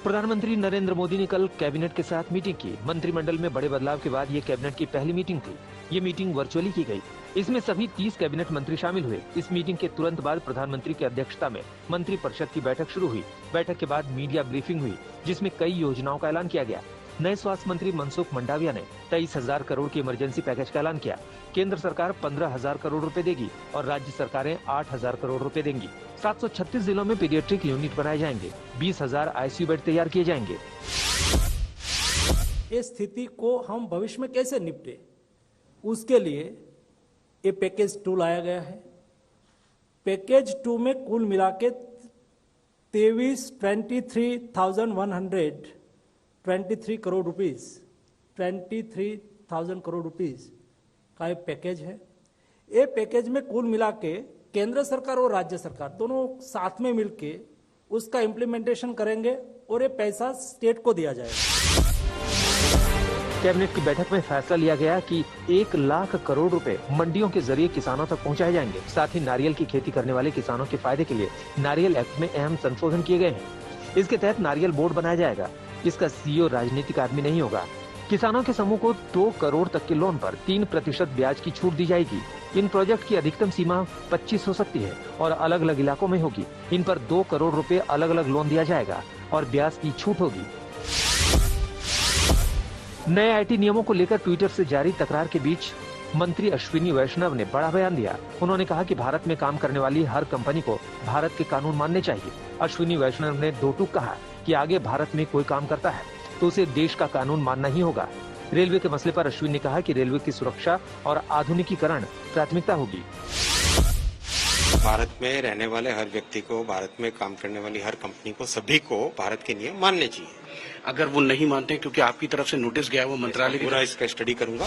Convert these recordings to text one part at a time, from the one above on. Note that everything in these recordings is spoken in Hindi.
प्रधानमंत्री नरेंद्र मोदी ने कल कैबिनेट के साथ मीटिंग की। मंत्रिमंडल में बड़े बदलाव के बाद ये कैबिनेट की पहली मीटिंग थी। ये मीटिंग वर्चुअली की गई। इसमें सभी 30 कैबिनेट मंत्री शामिल हुए। इस मीटिंग के तुरंत बाद प्रधानमंत्री की अध्यक्षता में मंत्री परिषद की बैठक शुरू हुई। बैठक के बाद मीडिया ब्रीफिंग हुई, जिसमें कई योजनाओं का ऐलान किया गया। नए स्वास्थ्य मंत्री मनसुख मंडाविया ने 23,000 करोड़ के इमरजेंसी पैकेज का ऐलान किया। केंद्र सरकार 15,000 करोड़ रुपए देगी और राज्य सरकारें 8,000 करोड़ रुपए देंगी। 736 जिलों में पीडियाट्रिक यूनिट बनाए जाएंगे। 20,000 आईसीयू बेड तैयार किए जाएंगे। इस स्थिति को हम भविष्य में कैसे निपटे, उसके लिए ये पैकेज 2 लाया गया है। पैकेज 2 में कुल मिला के 23,123 करोड़ रुपीस 23,000 करोड़ रुपीस का एक पैकेज है। ये पैकेज में कुल मिला के केंद्र सरकार और राज्य सरकार दोनों साथ में मिलके उसका इम्प्लीमेंटेशन करेंगे और ये पैसा स्टेट को दिया जाएगा। कैबिनेट की बैठक में फैसला लिया गया कि 1 लाख करोड़ रुपए मंडियों के जरिए किसानों तक पहुंचाए जाएंगे। साथ ही नारियल की खेती करने वाले किसानों के फायदे के लिए नारियल एक्ट में अहम संशोधन किए गए हैं। इसके तहत नारियल बोर्ड बनाया जाएगा। इसका सीईओ राजनीतिक आदमी नहीं होगा। किसानों के समूह को 2 करोड़ तक के लोन पर 3% ब्याज की छूट दी जाएगी। इन प्रोजेक्ट की अधिकतम सीमा 25 हो सकती है और अलग अलग इलाकों में होगी। इन पर 2 करोड़ रुपए अलग अलग लोन दिया जाएगा और ब्याज की छूट होगी। नए आईटी नियमों को लेकर ट्विटर से जारी तकरार के बीच मंत्री अश्विनी वैष्णव ने बड़ा बयान दिया। उन्होंने कहा कि भारत में काम करने वाली हर कंपनी को भारत के कानून मानने चाहिए। अश्विनी वैष्णव ने दो टूक कहा कि आगे भारत में कोई काम करता है तो उसे देश का कानून मानना ही होगा। रेलवे के मसले पर अश्विन ने कहा कि रेलवे की सुरक्षा और आधुनिकीकरण प्राथमिकता होगी। भारत में रहने वाले हर व्यक्ति को, भारत में काम करने वाली हर कंपनी को, सभी को भारत के नियम मानने चाहिए। अगर वो नहीं मानते, क्योंकि आपकी तरफ से नोटिस गया, वो मंत्रालय पूरा इसका स्टडी करूंगा।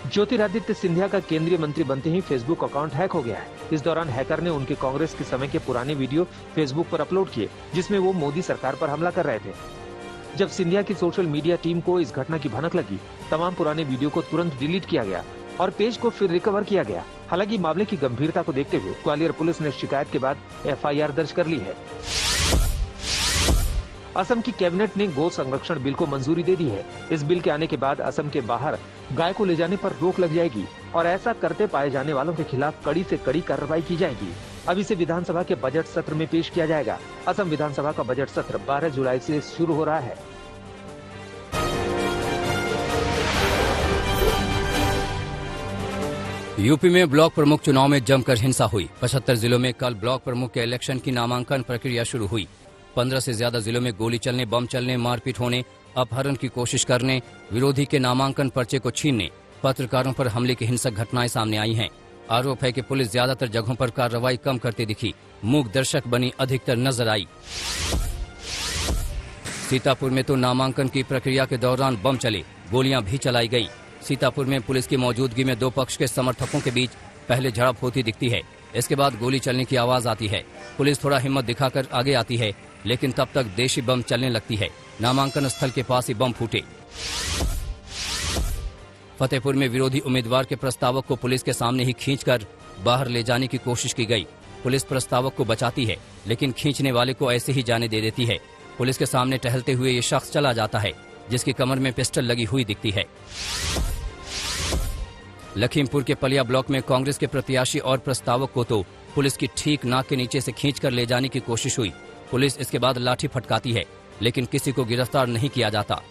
ज्योतिरादित्य सिंधिया का केंद्रीय मंत्री बनते ही फेसबुक अकाउंट हैक हो गया है। इस दौरान हैकर ने उनके कांग्रेस के समय के पुराने वीडियो फेसबुक पर अपलोड किए, जिसमें वो मोदी सरकार पर हमला कर रहे थे। जब सिंधिया की सोशल मीडिया टीम को इस घटना की भनक लगी, तमाम पुराने वीडियो को तुरंत डिलीट किया गया और पेज को फिर रिकवर किया गया। हालांकि मामले की गंभीरता को देखते हुए ग्वालियर पुलिस ने शिकायत के बाद एफआईआर दर्ज कर ली है। असम की कैबिनेट ने गौ संरक्षण बिल को मंजूरी दे दी है। इस बिल के आने के बाद असम के बाहर गाय को ले जाने पर रोक लग जाएगी और ऐसा करते पाए जाने वालों के खिलाफ कड़ी से कड़ी कार्रवाई की जाएगी। अब इसे विधानसभा के बजट सत्र में पेश किया जाएगा। असम विधानसभा का बजट सत्र 12 जुलाई से शुरू हो रहा है। यूपी में ब्लॉक प्रमुख चुनाव में जमकर हिंसा हुई। 75 जिलों में कल ब्लॉक प्रमुख के इलेक्शन की नामांकन प्रक्रिया शुरू हुई। 15 से ज्यादा जिलों में गोली चलने, बम चलने, मारपीट होने, अपहरण की कोशिश करने, विरोधी के नामांकन पर्चे को छीनने, पत्रकारों पर हमले की हिंसक घटनाएं सामने आई हैं। आरोप है कि पुलिस ज्यादातर जगहों पर कार्रवाई कम करती दिखी, मूक दर्शक बनी अधिकतर नजर आई। सीतापुर में तो नामांकन की प्रक्रिया के दौरान बम चले, गोलियां भी चलाई गई। सीतापुर में पुलिस की मौजूदगी में 2 पक्ष के समर्थकों के बीच पहले झड़प होती दिखती है। इसके बाद गोली चलने की आवाज आती है। पुलिस थोड़ा हिम्मत दिखाकर आगे आती है, लेकिन तब तक देशी बम चलने लगती है। नामांकन स्थल के पास ही बम फूटे। फतेहपुर में विरोधी उम्मीदवार के प्रस्तावक को पुलिस के सामने ही खींचकर बाहर ले जाने की कोशिश की गई। पुलिस प्रस्तावक को बचाती है, लेकिन खींचने वाले को ऐसे ही जाने दे देती है। पुलिस के सामने टहलते हुए ये शख्स चला जाता है, जिसकी कमर में पिस्टल लगी हुई दिखती है। लखीमपुर के पलिया ब्लॉक में कांग्रेस के प्रत्याशी और प्रस्तावक को तो पुलिस की ठीक नाक के नीचे से खींचकर ले जाने की कोशिश हुई। पुलिस इसके बाद लाठी फटकाती है, लेकिन किसी को गिरफ्तार नहीं किया जाता।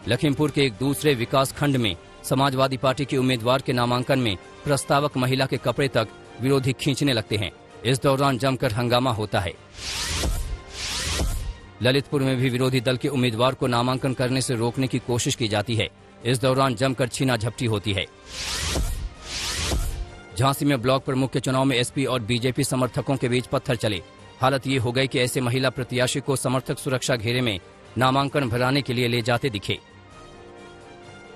लखीमपुर के एक दूसरे विकास खंड में समाजवादी पार्टी के उम्मीदवार के नामांकन में प्रस्तावक महिला के कपड़े तक विरोधी खींचने लगते हैं। इस दौरान जमकर हंगामा होता है। ललितपुर में भी विरोधी दल के उम्मीदवार को नामांकन करने से रोकने की कोशिश की जाती है। इस दौरान जमकर छीना झपटी होती है। झांसी में ब्लॉक प्रमुख के चुनाव में एसपी और बीजेपी समर्थकों के बीच पत्थर चले। हालत ये हो गई कि ऐसे महिला प्रत्याशी को समर्थक सुरक्षा घेरे में नामांकन भराने के लिए ले जाते दिखे।